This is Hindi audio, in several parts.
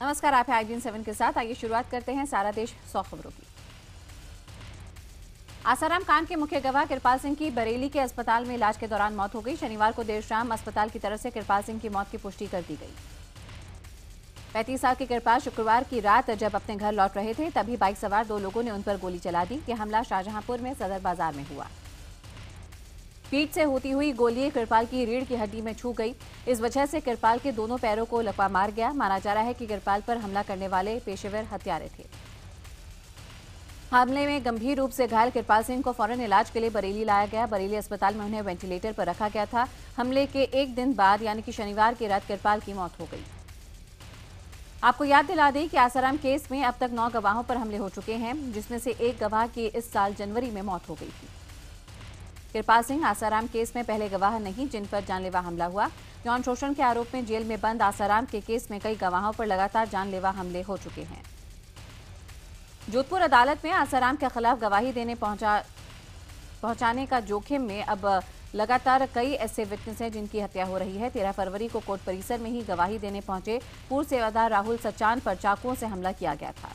नमस्कार, आप हैं IDN7 के साथ। आइए शुरुआत करते हैं सारा देश 100 खबरों की। आसाराम कांड के मुख्य गवाह कृपाल सिंह की बरेली के अस्पताल में इलाज के दौरान मौत हो गई। शनिवार को देर शाम अस्पताल की तरफ से कृपाल सिंह की मौत की पुष्टि कर दी गई। 35 साल के कृपाल शुक्रवार की रात जब अपने घर लौट रहे थे तभी बाइक सवार 2 लोगों ने उन पर गोली चला दी। यह हमला शाहजहांपुर में सदर बाजार में हुआ। पीठ से होती हुई गोली कृपाल की रीढ़ की हड्डी में छू गई। इस वजह से कृपाल के दोनों पैरों को लकवा मार गया। माना जा रहा है कि कृपाल पर हमला करने वाले पेशेवर हत्यारे थे। हमले में गंभीर रूप से घायल कृपाल सिंह को फौरन इलाज के लिए बरेली लाया गया। बरेली अस्पताल में उन्हें वेंटिलेटर पर रखा गया था। हमले के एक दिन बाद यानी कि शनिवार की रात कृपाल की मौत हो गई। आपको याद दिला दें कि आसाराम केस में अब तक 9 गवाहों पर हमले हो चुके हैं, जिसमें से एक गवाह की इस साल जनवरी में मौत हो गई थी। कृपाल सिंह आसाराम केस में पहले गवाह नहीं जिन पर जानलेवा हमला हुआ। यौन शोषण के आरोप में जेल में बंद आसाराम के केस में कई गवाहों पर लगातार जानलेवा हमले हो चुके हैं। जोधपुर अदालत में आसाराम के खिलाफ गवाही देने पहुंचाने का जोखिम में अब लगातार कई ऐसे विटनेस हैं जिनकी हत्या हो रही है। 13 फरवरी को कोर्ट परिसर में ही गवाही देने पहुंचे पूर्व सेवादार राहुल सचान पर चाकुओं से हमला किया गया था।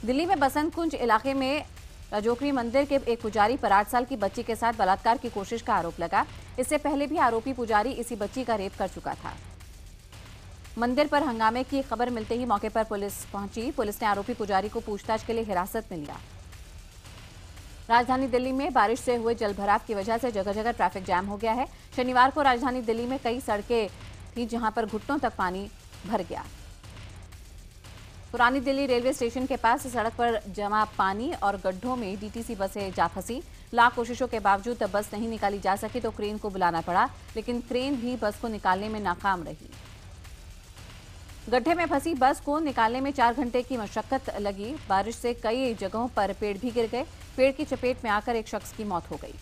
दिल्ली में बसंत कुंज इलाके में राजोकरी मंदिर के एक पुजारी पर 8 साल की बच्ची के साथ बलात्कार की कोशिश का आरोप लगा। इससे पहले भी आरोपी पुजारी इसी बच्ची का रेप कर चुका था। मंदिर पर हंगामे की खबर मिलते ही मौके पर पुलिस पहुंची। पुलिस ने आरोपी पुजारी को पूछताछ के लिए हिरासत में लिया। राजधानी दिल्ली में बारिश से हुए जलभराव की वजह से जगह जगह ट्रैफिक जैम हो गया है। शनिवार को राजधानी दिल्ली में कई सड़कें थी जहां पर घुटनों तक पानी भर गया। पुरानी दिल्ली रेलवे स्टेशन के पास सड़क पर जमा पानी और गड्ढों में डीटीसी बसें जा फंसी। लाख कोशिशों के बावजूद बस नहीं निकाली जा सकी तो क्रेन को बुलाना पड़ा, लेकिन क्रेन भी बस को निकालने में नाकाम रही। गड्ढे में फंसी बस को निकालने में 4 घंटे की मशक्कत लगी। बारिश से कई जगहों पर पेड़ भी गिर गए। पेड़ की चपेट में आकर एक शख्स की मौत हो गई।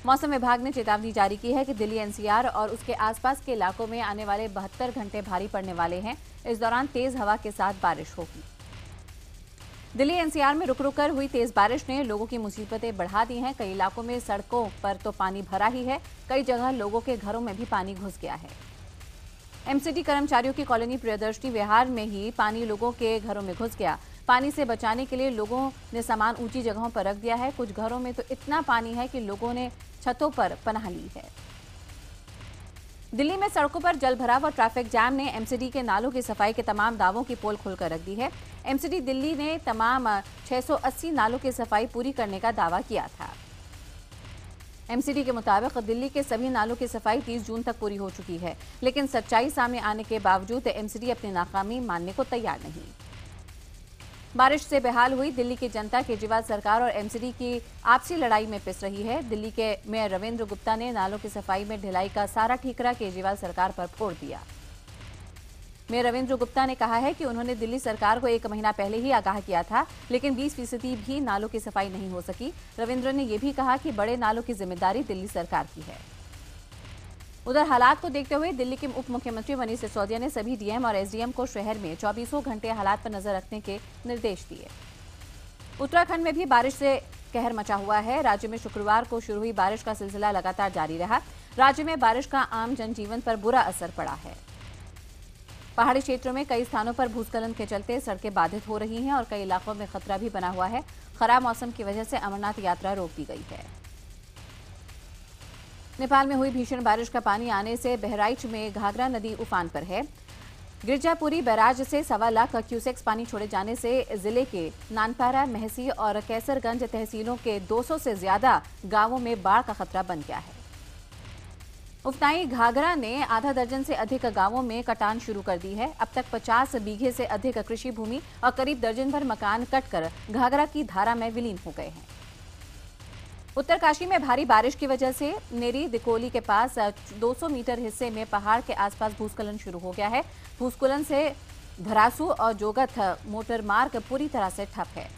मौसम विभाग ने चेतावनी जारी की है कि दिल्ली एनसीआर और उसके आसपास के इलाकों में आने वाले 72 घंटे भारी पड़ने वाले हैं। इस दौरान तेज हवा के साथ बारिश होगी। दिल्ली एनसीआर में रुक रुक कर हुई तेज बारिश ने लोगों की मुसीबतें बढ़ा दी हैं। कई इलाकों में सड़कों पर तो पानी भरा ही है, कई जगह लोगों के घरों में भी पानी घुस गया है। एमसीडी कर्मचारियों की कॉलोनी प्रियदर्शनी विहार में ही पानी लोगों के घरों में घुस गया। पानी से बचाने के लिए लोगों ने सामान ऊंची जगहों पर रख दिया है। कुछ घरों में तो इतना पानी है कि लोगों ने छतों पर पनाह ली है। दिल्ली में सड़कों पर जलभराव और ट्रैफिक जैम ने एमसीडी के नालों की सफाई के तमाम दावों की पोल खोलकर रख दी है। एमसीडी दिल्ली ने तमाम 680 नालों की सफाई पूरी करने का दावा किया था। एमसीडी के मुताबिक दिल्ली के सभी नालों की सफाई 30 जून तक पूरी हो चुकी है, लेकिन सच्चाई सामने आने के बावजूद एमसीडी अपनी नाकामी मानने को तैयार नहीं। बारिश से बेहाल हुई दिल्ली की जनता केजरीवाल सरकार और एमसीडी की आपसी लड़ाई में पिस रही है। दिल्ली के मेयर रविंद्र गुप्ता ने नालों की सफाई में ढिलाई का सारा ठीकरा केजरीवाल सरकार पर फोड़ दिया। मेयर रविंद्र गुप्ता ने कहा है कि उन्होंने दिल्ली सरकार को 1 महीना पहले ही आगाह किया था, लेकिन 20% भी नालों की सफाई नहीं हो सकी। रविंद्र ने यह भी कहा कि बड़े नालों की जिम्मेदारी दिल्ली सरकार की है। उधर हालात को देखते हुए दिल्ली के उप मुख्यमंत्री मनीष सिसोदिया ने सभी डीएम और एसडीएम को शहर में 24 घंटे हालात पर नजर रखने के निर्देश दिए। उत्तराखंड में भी बारिश से कहर मचा हुआ है। राज्य में शुक्रवार को शुरू हुई बारिश का सिलसिला लगातार जारी रहा। राज्य में बारिश का आम जनजीवन पर बुरा असर पड़ा है। पहाड़ी क्षेत्रों में कई स्थानों पर भूस्खलन के चलते सड़कें बाधित हो रही हैं और कई इलाकों में खतरा भी बना हुआ है। खराब मौसम की वजह से अमरनाथ यात्रा रोक दी गई है। नेपाल में हुई भीषण बारिश का पानी आने से बहराइच में घाघरा नदी उफान पर है। गिरजापुरी बैराज से 1.25 लाख क्यूसेक्स पानी छोड़े जाने से जिले के नानपारा, महसी और कैसरगंज तहसीलों के 200 से ज्यादा गांवों में बाढ़ का खतरा बन गया है। उफनाई घाघरा ने आधा दर्जन से अधिक गांवों में कटान शुरू कर दी है। अब तक 50 बीघे से अधिक कृषि भूमि और करीब दर्जन भर मकान कटकर घाघरा की धारा में विलीन हो गए हैं। उत्तरकाशी में भारी बारिश की वजह से नेरी दिकोली के पास 200 मीटर हिस्से में पहाड़ के आसपास भूस्खलन शुरू हो गया है। भूस्खलन से धरासू और जोगथ मोटर मार्ग पूरी तरह से ठप है।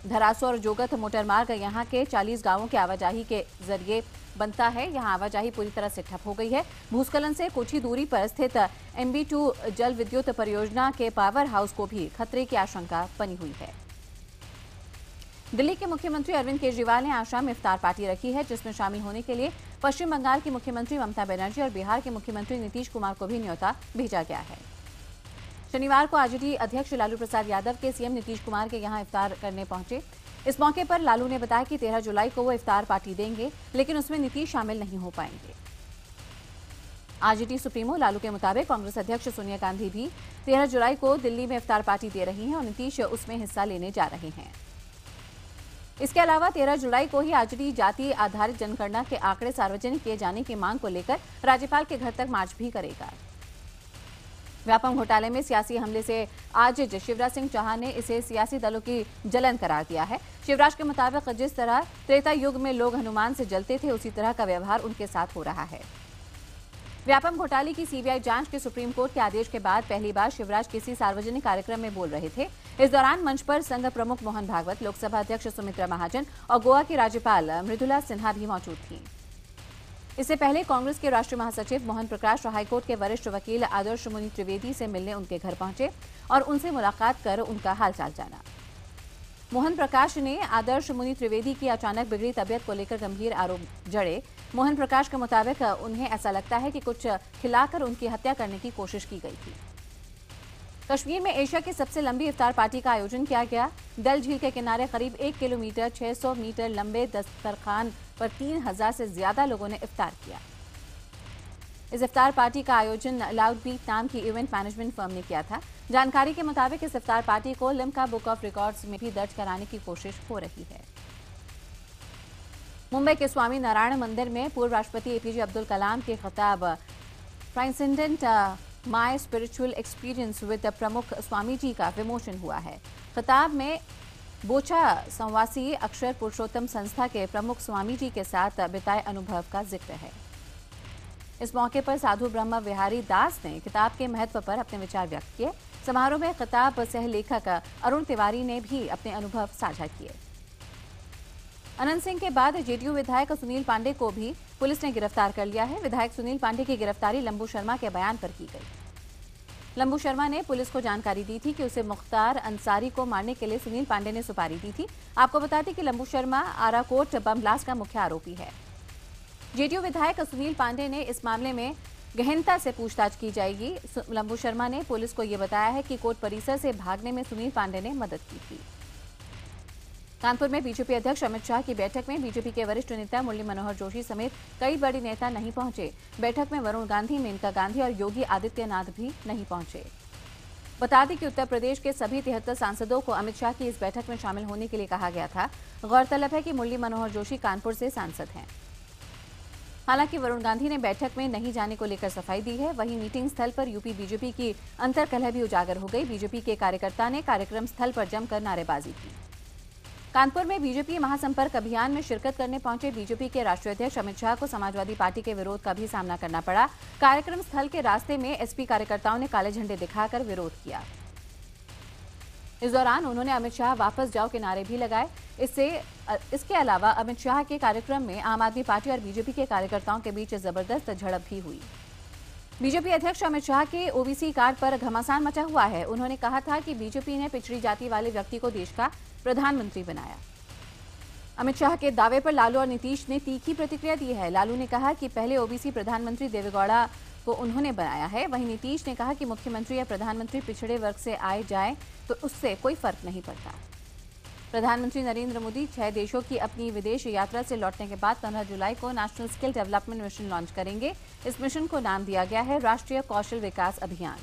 धरासू और जोगथ मोटर मार्ग यहां के 40 गांवों के आवाजाही के जरिए बनता है। यहां आवाजाही पूरी तरह से ठप हो गई है। भूस्खलन से कुछ ही दूरी पर स्थित MB2 जल विद्युत परियोजना के पावर हाउस को भी खतरे की आशंका बनी हुई है। दिल्ली के मुख्यमंत्री अरविंद केजरीवाल ने आज शाम इफ्तार पार्टी रखी है, जिसमें शामिल होने के लिए पश्चिम बंगाल की मुख्यमंत्री ममता बनर्जी और बिहार के मुख्यमंत्री नीतीश कुमार को भी न्योता भेजा गया है। शनिवार को आरजेडी अध्यक्ष लालू प्रसाद यादव के सीएम नीतीश कुमार के यहां इफ्तार करने पहुंचे। इस मौके पर लालू ने बताया कि 13 जुलाई को वो इफ्तार पार्टी देंगे, लेकिन उसमें नीतीश शामिल नहीं हो पाएंगे। आरजेडी सुप्रीमो लालू के मुताबिक कांग्रेस अध्यक्ष सोनिया गांधी भी 13 जुलाई को दिल्ली में इफ्तार पार्टी दे रही हैं और नीतीश उसमें हिस्सा लेने जा रहे हैं। इसके अलावा 13 जुलाई को ही आरजेडी जाति आधारित जनगणना के आंकड़े सार्वजनिक किए जाने की मांग को लेकर राज्यपाल के घर तक मार्च भी करेगा। व्यापम घोटाले में सियासी हमले से आज शिवराज सिंह चौहान ने इसे सियासी दलों की जलन करार दिया है। शिवराज के मुताबिक जिस तरह त्रेता युग में लोग हनुमान से जलते थे, उसी तरह का व्यवहार उनके साथ हो रहा है। व्यापम घोटाले की सीबीआई जांच के सुप्रीम कोर्ट के आदेश के बाद पहली बार शिवराज किसी सार्वजनिक कार्यक्रम में बोल रहे थे। इस दौरान मंच पर संघ प्रमुख मोहन भागवत, लोकसभा अध्यक्ष सुमित्रा महाजन और गोवा की राज्यपाल मृदुला सिन्हा भी मौजूद थीं। इससे पहले कांग्रेस के राष्ट्रीय महासचिव मोहन प्रकाश हाईकोर्ट के वरिष्ठ वकील आदर्श मुनि त्रिवेदी से मिलने उनके घर पहुंचे और उनसे मुलाकात कर उनका हालचाल जाना। मोहन प्रकाश ने आदर्श मुनि त्रिवेदी की अचानक बिगड़ी तबियत को लेकर गंभीर आरोप जड़े। मोहन प्रकाश के मुताबिक उन्हें ऐसा लगता है कि कुछ खिलाकर उनकी हत्या करने की कोशिश की गई थी। कश्मीर में एशिया की सबसे लंबी इफ्तार पार्टी का आयोजन किया गया। डल झील के किनारे करीब 1 किलोमीटर 600 मीटर लंबे दस्तरखान पर 3000 से ज्यादा लोगों ने इफ्तार किया। इस इफ्तार पार्टी का आयोजन लाउड बीट नाम की इवेंट मैनेजमेंट फर्म ने किया था। जानकारी के मुताबिक इस इफ्तार पार्टी को लिम्का बुक ऑफ रिकॉर्ड्स में भी दर्ज कराने की कोशिश हो रही है। मुंबई के स्वामी नारायण मंदिर में पूर्व राष्ट्रपति एपीजे अब्दुल कलाम के खिताब transcendent my spiritual experience with प्रमुख स्वामी जी का विमोचन हुआ है। खिताब में बोचा संवासी अक्षर पुरुषोत्तम संस्था के प्रमुख स्वामी जी के साथ बिताए अनुभव का जिक्र है। इस मौके पर साधु ब्रह्म विहारी दास ने किताब के महत्व पर अपने विचार व्यक्त किए। समारोह में खिताब सह लेखक अरुण तिवारी ने भी अपने अनुभव साझा किए। अनंत सिंह के बाद जेडीयू विधायक सुनील पांडे को भी पुलिस ने गिरफ्तार कर लिया है। विधायक सुनील पांडे की गिरफ्तारी लंबू शर्मा के बयान पर की गई। लंबू शर्मा ने पुलिस को जानकारी दी थी कि उसे मुख्तार अंसारी को मारने के लिए सुनील पांडे ने सुपारी दी थी। आपको बता दें कि लंबू शर्मा आराकोट बम ब्लास्ट का मुख्य आरोपी है। जेडीयू विधायक सुनील पांडे ने इस मामले में गहनता से पूछताछ की जाएगी। लंबू शर्मा ने पुलिस को यह बताया है कि कोर्ट परिसर से भागने में सुनील पांडे ने मदद की थी। कानपुर में बीजेपी अध्यक्ष अमित शाह की बैठक में बीजेपी के वरिष्ठ नेता मुरली मनोहर जोशी समेत कई बड़े नेता नहीं पहुंचे। बैठक में वरुण गांधी, मेनका गांधी और योगी आदित्यनाथ भी नहीं पहुंचे। बता दें कि उत्तर प्रदेश के सभी 73 सांसदों को अमित शाह की इस बैठक में शामिल होने के लिए कहा गया था। गौरतलब है कि मुरली मनोहर जोशी कानपुर से सांसद हैं। हालांकि वरुण गांधी ने बैठक में नहीं जाने को लेकर सफाई दी है। वहीं मीटिंग स्थल पर यूपी बीजेपी की अंतर्कलह भी उजागर हो गई। बीजेपी के कार्यकर्ता ने कार्यक्रम स्थल पर जमकर नारेबाजी की। कानपुर में बीजेपी महासंपर्क अभियान में शिरकत करने पहुंचे बीजेपी के राष्ट्रीय अध्यक्ष अमित शाह को समाजवादी पार्टी के विरोध का भी सामना करना पड़ा। कार्यक्रम स्थल के रास्ते में एसपी कार्यकर्ताओं ने काले झंडे दिखाकर विरोध किया। इस दौरान उन्होंने अमित शाह वापस जाओ के नारे भी लगाए। इसके अलावा अमित शाह के कार्यक्रम में आम आदमी पार्टी और बीजेपी के कार्यकर्ताओं के बीच जबरदस्त झड़प भी हुई। बीजेपी अध्यक्ष अमित शाह के ओबीसी कार्ड पर घमासान मचा हुआ है। उन्होंने कहा था कि बीजेपी ने पिछड़ी जाति वाले व्यक्ति को देश का प्रधानमंत्री बनाया। अमित शाह के दावे पर लालू और नीतीश ने तीखी प्रतिक्रिया दी है। लालू ने कहा कि पहले ओबीसी प्रधानमंत्री देवेगौड़ा को उन्होंने बनाया है। वहीं नीतीश ने कहा कि मुख्यमंत्री या प्रधानमंत्री पिछड़े वर्ग से आए जाए तो उससे कोई फर्क नहीं पड़ता। प्रधानमंत्री नरेंद्र मोदी 6 देशों की अपनी विदेश यात्रा से लौटने के बाद 15 जुलाई को national skill development mission launch करेंगे। इस मिशन को नाम दिया गया है राष्ट्रीय कौशल विकास अभियान।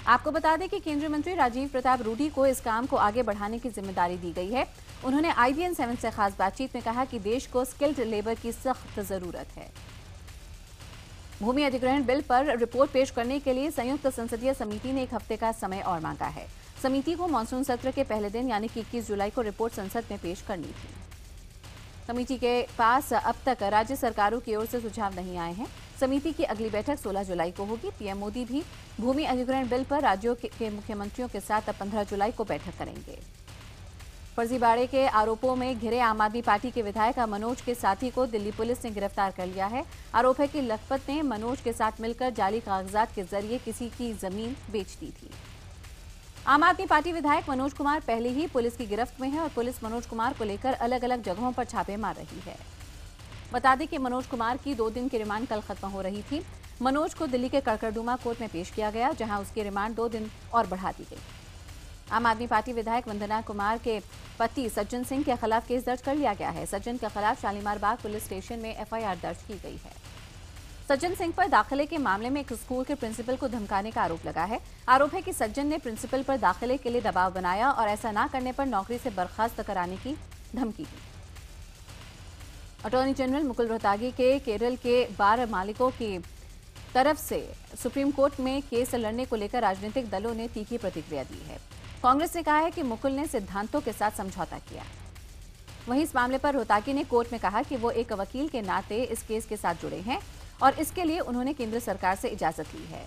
आपको बता दें कि केंद्रीय मंत्री राजीव प्रताप रूडी को इस काम को आगे बढ़ाने की जिम्मेदारी दी गई है। उन्होंने IBN 7 से खास बातचीत में कहा कि देश को स्किल्ड लेबर की सख्त जरूरत है। भूमि अधिग्रहण बिल पर रिपोर्ट पेश करने के लिए संयुक्त संसदीय समिति ने 1 हफ्ते का समय और मांगा है। समिति को मानसून सत्र के पहले दिन यानी कि 21 जुलाई को रिपोर्ट संसद में पेश करनी थी। समिति के पास अब तक राज्य सरकारों की ओर से सुझाव नहीं आए हैं। समिति की अगली बैठक 16 जुलाई को होगी। पीएम मोदी भी भूमि अधिग्रहण बिल पर राज्यों के मुख्यमंत्रियों के साथ 15 जुलाई को बैठक करेंगे। फर्जीवाड़े के आरोपों में घिरे आम आदमी पार्टी के विधायक मनोज के साथी को दिल्ली पुलिस ने गिरफ्तार कर लिया है। आरोप है कि लखपत ने मनोज के साथ मिलकर जाली कागजात के जरिए किसी की जमीन बेच दी थी। आम आदमी पार्टी विधायक मनोज कुमार पहले ही पुलिस की गिरफ्त में है और पुलिस मनोज कुमार को लेकर अलग अलग जगहों पर छापे मार रही है। बता दें कि मनोज कुमार की 2 दिन की रिमांड कल खत्म हो रही थी। मनोज को दिल्ली के कड़कड़डूमा कोर्ट में पेश किया गया, जहां उसकी रिमांड 2 दिन और बढ़ा दी गई। आम आदमी पार्टी विधायक वंदना कुमार के पति सज्जन सिंह के खिलाफ केस दर्ज कर लिया गया है। सज्जन के खिलाफ शालीमार बाग पुलिस स्टेशन में एफआईआर दर्ज की गई है। सज्जन सिंह पर दाखिले के मामले में एक स्कूल के प्रिंसिपल को धमकाने का आरोप लगा है। आरोप है कि सज्जन ने प्रिंसिपल पर दाखिले के लिए दबाव बनाया और ऐसा न करने पर नौकरी से बर्खास्त कराने की धमकी दी। अटॉर्नी जनरल मुकुल रोहतगी के केरल के बार मालिकों की तरफ से सुप्रीम कोर्ट में केस लड़ने को लेकर राजनीतिक दलों ने तीखी प्रतिक्रिया दी है। कांग्रेस ने कहा है कि मुकुल ने सिद्धांतों के साथ समझौता किया। वहीं इस मामले पर रोहतगी ने कोर्ट में कहा कि वो एक वकील के नाते इस केस के साथ जुड़े हैं और इसके लिए उन्होंने केंद्र सरकार से इजाजत ली है।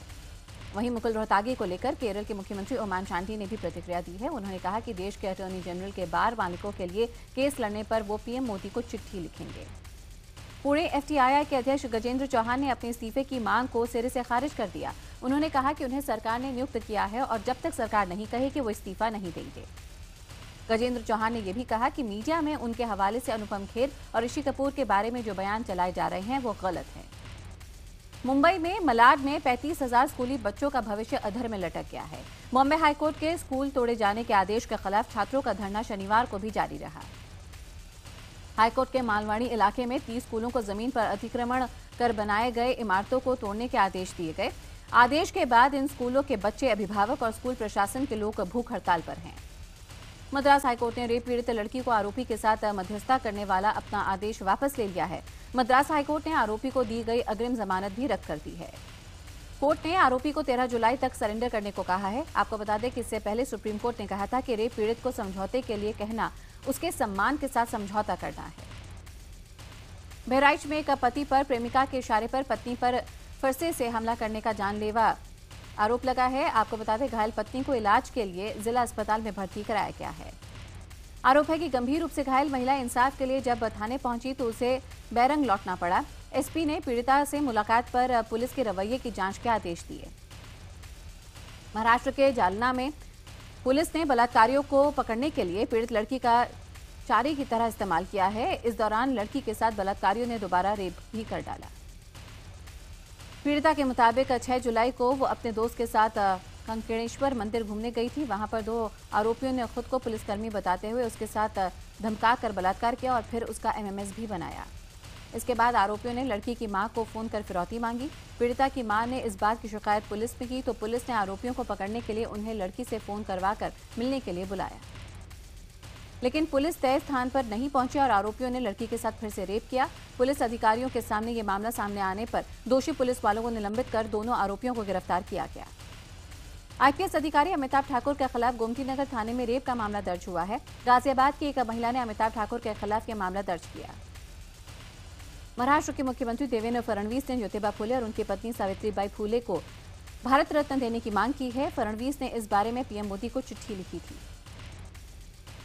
वहीं मुकुल रोहतगी को लेकर केरल के मुख्यमंत्री ओमान शांडी ने भी प्रतिक्रिया दी है। उन्होंने कहा कि देश के अटॉर्नी जनरल के बार मालिकों के लिए केस लड़ने पर वो पीएम मोदी को चिट्ठी लिखेंगे। पुणे एफटीआईआई के अध्यक्ष गजेंद्र चौहान ने अपने इस्तीफे की मांग को सिरे से खारिज कर दिया। उन्होंने कहा कि उन्हें सरकार ने नियुक्त किया है और जब तक सरकार नहीं कहे कि वो इस्तीफा नहीं देंगे। गजेंद्र चौहान ने यह भी कहा कि मीडिया में उनके हवाले से अनुपम खेर और ऋषि कपूर के बारे में जो बयान चलाए जा रहे हैं वो गलत है। मुंबई में मलाड में 35,000 स्कूली बच्चों का भविष्य अधर में लटक गया है। बॉम्बे हाईकोर्ट के स्कूल तोड़े जाने के आदेश के खिलाफ छात्रों का धरना शनिवार को भी जारी रहा। हाईकोर्ट के मालवाड़ी इलाके में 30 स्कूलों को जमीन पर अतिक्रमण कर बनाए गए इमारतों को तोड़ने के आदेश दिए गए। आदेश के बाद इन स्कूलों के बच्चे, अभिभावक और स्कूल प्रशासन के लोग भूख हड़ताल पर हैं। मद्रास हाईकोर्ट ने रेप पीड़ित लड़की को आरोपी के साथ मध्यस्थता करने वाला अपना आदेश वापस ले लिया है। मद्रास हाईकोर्ट ने आरोपी को दी गई अग्रिम जमानत भी रद्द कर दी है। कोर्ट ने आरोपी को 13 जुलाई तक सरेंडर करने को कहा है। आपको बता दें कि इससे पहले सुप्रीम कोर्ट ने कहा था कि रेप पीड़ित को समझौते के लिए कहना उसके सम्मान के साथ समझौता करना है। बहराइच में एक पति पर प्रेमिका के इशारे पर पत्नी पर फरसे से हमला करने का जानलेवा आरोप लगा है। आपको बता दें घायल पत्नी को इलाज के लिए जिला अस्पताल में भर्ती कराया गया है। आरोप है कि गंभीर रूप से घायल महिला इंसाफ के लिए जब थाने पहुंची तो उसे बैरंग लौटना पड़ा। एसपी ने पीड़िता से मुलाकात पर पुलिस के रवैये की जांच के आदेश दिए। महाराष्ट्र के जालना में पुलिस ने बलात्कारियों को पकड़ने के लिए पीड़ित लड़की का चारे की तरह इस्तेमाल किया है। इस दौरान लड़की के साथ बलात्कारियों ने दोबारा रेप भी कर डाला। पीड़िता के मुताबिक 6 जुलाई को वो अपने दोस्त के साथ कंकणेश्वर मंदिर घूमने गई थी। वहां पर 2 आरोपियों ने खुद को पुलिसकर्मी बताते हुए उसके साथ धमकाकर बलात्कार किया और फिर उसका एमएमएस भी बनाया। इसके बाद आरोपियों ने लड़की की मां को फोन कर फिरौती मांगी। पीड़िता की मां ने इस बात की शिकायत पुलिस में की तो पुलिस ने आरोपियों को पकड़ने के लिए उन्हें लड़की से फोन करवाकर मिलने के लिए बुलाया, लेकिन पुलिस तय स्थान पर नहीं पहुंची और आरोपियों ने लड़की के साथ फिर से रेप किया। पुलिस अधिकारियों के सामने ये मामला सामने आने पर दोषी पुलिस वालों को निलंबित कर दोनों आरोपियों को गिरफ्तार किया गया। आईपीएस अधिकारी अमिताभ ठाकुर के खिलाफ गोमती नगर थाने में रेप का मामला दर्ज हुआ है। गाजियाबाद की एक महिला ने अमिताभ ठाकुर के खिलाफ यह मामला दर्ज किया। महाराष्ट्र के मुख्यमंत्री देवेंद्र फडणवीस ने ज्योतिबा फुले और उनकी पत्नी सावित्रीबाई फुले को भारत रत्न देने की मांग की है। फडणवीस ने इस बारे में पीएम मोदी को चिट्ठी लिखी थी।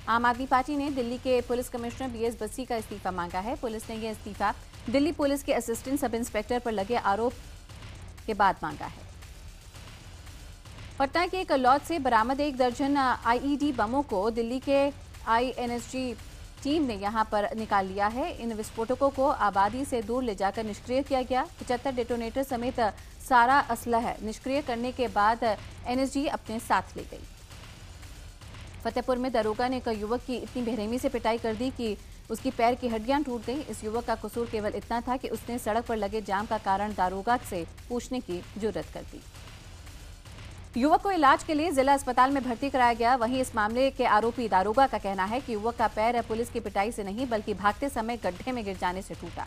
आम आदमी पार्टी ने दिल्ली के पुलिस कमिश्नर बीएस बस्सी का इस्तीफा मांगा है। पुलिस ने यह इस्तीफा दिल्ली पुलिस के असिस्टेंट सब इंस्पेक्टर पर लगे आरोप के बाद मांगा है। पटना के एक लॉज से बरामद 1 दर्जन आईईडी बमों को दिल्ली के आईएनएसजी टीम ने यहां पर निकाल लिया है। इन विस्फोटकों को आबादी से दूर ले जाकर निष्क्रिय किया गया। 75 डेटोनेटर समेत सारा असलहा निष्क्रिय करने के बाद एनएसजी अपने साथ ले गई। फतेहपुर में दरोगा ने एक युवक की इतनी बेरहमी से पिटाई कर दी कि उसकी पैर की हड्डियां टूट गई। इस युवक का कसूर केवल इतना था कि उसने सड़क पर लगे जाम का कारण दारोगा से पूछने की जुर्रत कर दी। युवक को इलाज के लिए जिला अस्पताल में भर्ती कराया गया। वहीं इस मामले के आरोपी दारोगा का कहना है कि युवक का पैर पुलिस की पिटाई से नहीं बल्कि भागते समय गड्ढे में गिर जाने से टूटा।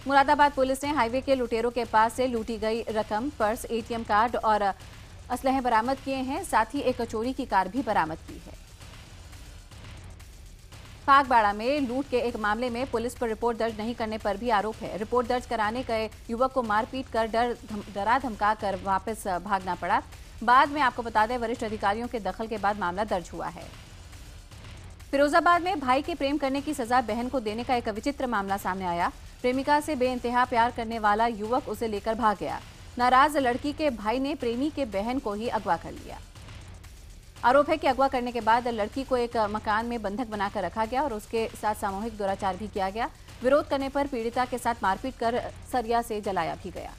मुरादाबाद पुलिस ने हाईवे के लुटेरों के पास से लूटी गई रकम, पर्स, एटीएम कार्ड और असलहे बरामद किए हैं। साथ ही एक चोरी की कार भी बरामद की है। फागबाड़ा में लूट के एक मामले में पुलिस पर रिपोर्ट दर्ज नहीं करने पर भी आरोप है। रिपोर्ट दर्ज कराने गए युवक को मारपीट कर डरा धमका कर वापस भागना पड़ा। बाद में आपको बता दें वरिष्ठ अधिकारियों के दखल के बाद मामला दर्ज हुआ है। फिरोजाबाद में भाई के प्रेम करने की सजा बहन को देने का एक विचित्र मामला सामने आया। प्रेमिका से बेइंतहा प्यार करने वाला युवक उसे लेकर भाग गया। नाराज लड़की के भाई ने प्रेमी के बहन को ही अगवा कर लिया। आरोप है कि अगवा करने के बाद लड़की को एक मकान में बंधक बनाकर रखा गया और उसके साथ सामूहिक दुराचार भी किया गया। विरोध करने पर पीड़िता के साथ मारपीट कर सरिया से जलाया भी गया।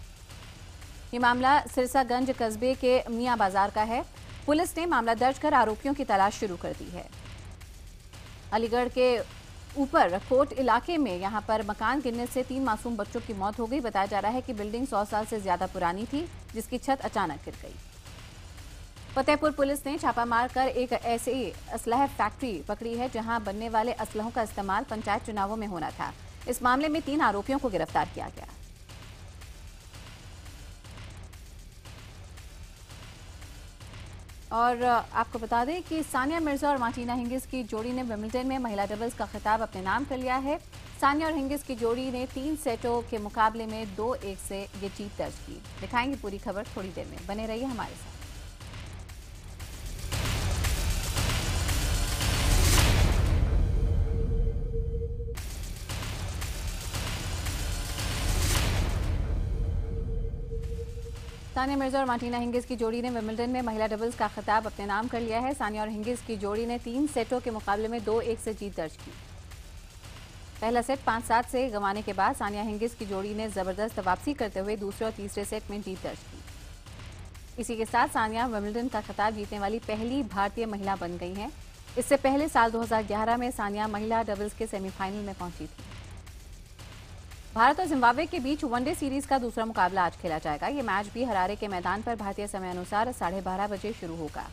ये मामला सिरसागंज कस्बे के मियां बाजार का है। पुलिस ने मामला दर्ज कर आरोपियों की तलाश शुरू कर दी है। अलीगढ़ के ऊपर कोट इलाके में यहां पर मकान गिरने से 3 मासूम बच्चों की मौत हो गई। बताया जा रहा है कि बिल्डिंग 100 साल से ज्यादा पुरानी थी, जिसकी छत अचानक गिर गई। फतेहपुर पुलिस ने छापा मारकर एक ऐसी असलह फैक्ट्री पकड़ी है जहां बनने वाले असलहों का इस्तेमाल पंचायत चुनावों में होना था। इस मामले में 3 आरोपियों को गिरफ्तार किया गया। और आपको बता दें कि सानिया मिर्जा और मार्टिना हिंगिस की जोड़ी ने विंबलडन में महिला डबल्स का खिताब अपने नाम कर लिया है। सानिया और हिंगिस की जोड़ी ने 3 सेटों के मुकाबले में 2-1 से ये जीत दर्ज की। दिखाएंगे पूरी खबर थोड़ी देर में, बने रहिए हमारे साथ। सानिया मिर्जा और मार्टिना हिंगिस की जोड़ी ने विंबलडन में महिला डबल्स का खिताब अपने नाम कर लिया है। सानिया और हिंगिस की जोड़ी ने 3 सेटों के मुकाबले में 2-1 से जीत दर्ज की। पहला सेट 5-7 से गंवाने के बाद सानिया हिंगिस की जोड़ी ने जबरदस्त वापसी करते हुए दूसरे और तीसरे सेट में जीत दर्ज की। इसी के साथ सानिया विंबलडन का खिताब जीतने वाली पहली भारतीय महिला बन गई हैं। इससे पहले साल 2011 में सानिया महिला डबल्स के सेमीफाइनल में पहुंची थी। भारत और जिम्बाब्वे के बीच वनडे सीरीज का दूसरा मुकाबला आज खेला जाएगा। ये मैच भी हरारे के मैदान पर भारतीय समय अनुसार 12:30 बजे शुरू होगा।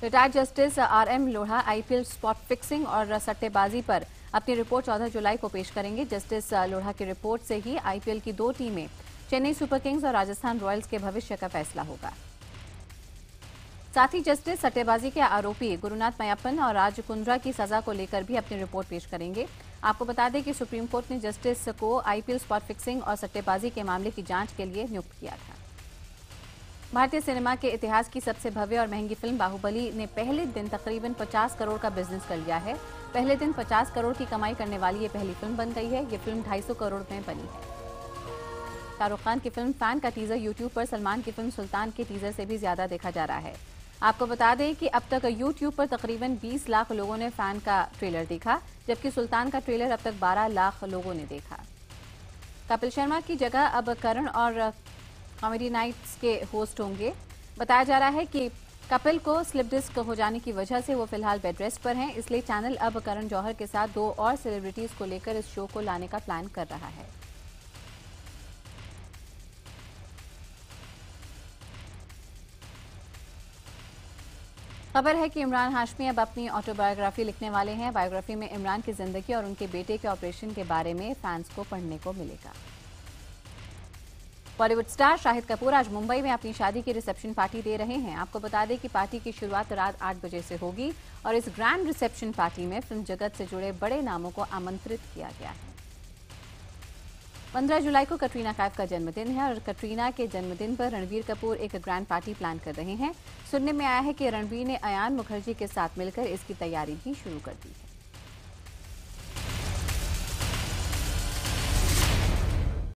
Retired justice RM Lodha IPL spot fixing और सट्टेबाजी पर अपनी रिपोर्ट 14 जुलाई को पेश करेंगे। जस्टिस लोढ़ा की रिपोर्ट से ही IPL की 2 टीमें चेन्नई सुपर किंग्स और राजस्थान रॉयल्स के भविष्य का फैसला होगा। साथ ही जस्टिस सट्टेबाजी के आरोपी गुरुनाथ मय्यप्पन और राज कुंद्रा की सजा को लेकर भी अपनी रिपोर्ट पेश करेंगे। आपको बता दें कि सुप्रीम कोर्ट ने जस्टिस को IPL स्पॉट फिक्सिंग और सट्टेबाजी के मामले की जांच के लिए नियुक्त किया था। भारतीय सिनेमा के इतिहास की सबसे भव्य और महंगी फिल्म बाहुबली ने पहले दिन तकरीबन 50 करोड़ का बिजनेस कर लिया है। पहले दिन 50 करोड़ की कमाई करने वाली ये पहली फिल्म बन गई है। ये फिल्म 250 करोड़ में बनी है। शाहरुख खान की फिल्म फैन का टीजर यूट्यूब पर सलमान की फिल्म सुल्तान के टीजर से भी ज्यादा देखा जा रहा है। आपको बता दें कि अब तक यूट्यूब पर तकरीबन 20 लाख लोगों ने फैन का ट्रेलर देखा, जबकि सुल्तान का ट्रेलर अब तक 12 लाख लोगों ने देखा। कपिल शर्मा की जगह अब करण और कॉमेडी नाइट्स के होस्ट होंगे। बताया जा रहा है कि कपिल को स्लिप डिस्क हो जाने की वजह से वो फिलहाल बेड रेस्ट पर हैं, इसलिए चैनल अब करण जौहर के साथ 2 और सेलिब्रिटीज को लेकर इस शो को लाने का प्लान कर रहा है। खबर है कि इमरान हाशमी अब अपनी ऑटोबायोग्राफी लिखने वाले हैं। बायोग्राफी में इमरान की जिंदगी और उनके बेटे के ऑपरेशन के बारे में फैंस को पढ़ने को मिलेगा। बॉलीवुड स्टार शाहिद कपूर आज मुंबई में अपनी शादी की रिसेप्शन पार्टी दे रहे हैं। आपको बता दें कि पार्टी की शुरुआत रात 8 बजे से होगी और इस ग्रैंड रिसेप्शन पार्टी में फिल्म जगत से जुड़े बड़े नामों को आमंत्रित किया गया है। 15 जुलाई को कटरीना कैफ का जन्मदिन है और कटरीना के जन्मदिन पर रणबीर कपूर एक ग्रैंड पार्टी प्लान कर रहे हैं। सुनने में आया है कि रणबीर ने अयान मुखर्जी के साथ मिलकर इसकी तैयारी भी शुरू कर दी है।